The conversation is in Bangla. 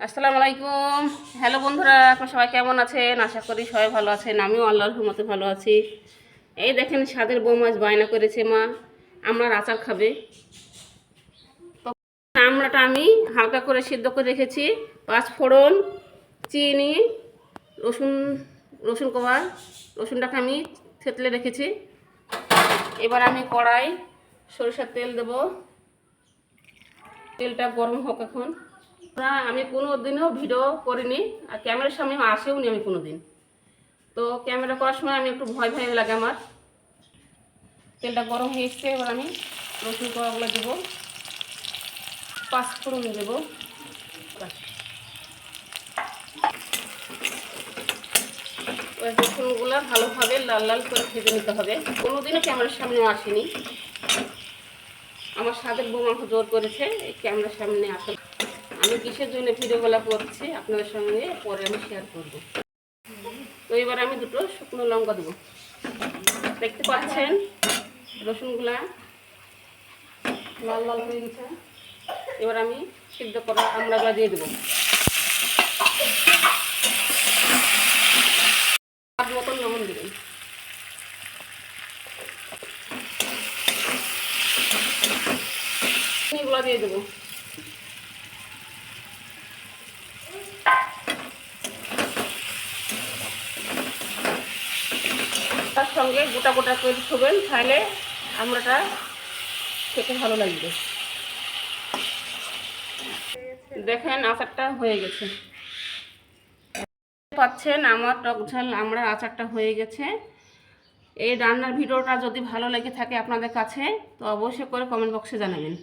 আসসালামু আলাইকুম। হ্যালো বন্ধুরা, আপনারা সবাই কেমন আছেন? আশা করি সবাই ভালো আছেন। আমিও আল্লাহর রহমতে ভালো আছি। এই দেখেন, স্বাদের বৌমা আজ বায়না করেছে মা আমড়ার আচার খাবে। তো আমড়াটা আমি হালকা করে সিদ্ধ করে রেখেছি। 5 ফোড়ন, চিনি, রসুন রসুন কোয়া, রসুনটাকে আমি থেতলে রেখেছি। এবার আমি কড়াই সরিষার তেল দেব। তেলটা গরম হোক এখন। আমি কোনো দিনও ভিডিও করিনি, আর ক্যামেরার সামনে আসেও নি আমি কোনো দিন। তো ক্যামেরা করার সময় আমি একটু ভয় ভয় লাগে আমার। তেলটা গরম হয়ে এসছে, এবার আমি রসুন কোয়াগুলো দেবো, 5 ফোড়ন দেবো। রসুনগুলো ভালোভাবে লাল লাল করে ভেজে নিতে হবে। কোনোদিনও ক্যামেরার সামনে আসেনি। আমার স্বাদের বউ আমাকে জোর করেছে এই ক্যামেরার সামনে আসে। আমি কিসের জন্য ভিডিওগুলো করছি আপনাদের সঙ্গে পরে আমি শেয়ার করব। তো এবার আমি 2টো শুকনো লঙ্কা দেবো। দেখতে পাচ্ছেন রসুনগুলা লাল লাল হয়ে গেছে। এবার আমি সিদ্ধ করা আমড়াগুলো দিয়ে দেবো। স্বাদ মতন লবণ দেবেন। চিনিগুলো দিয়ে দেবো। তার সঙ্গে গোটা গোটা করে থবেন, তাহলে আমড়াটা খেতে ভালো লাগবে। দেখেন আচারটা হয়ে গেছে। পাচ্ছেন আমার টক ঝাল আমড়া আচারটা হয়ে গেছে। এই রান্নার ভিডিওটা যদি ভালো লেগে থাকে আপনাদের কাছে, তো অবশ্যই করে কমেন্ট বক্সে জানাবেন।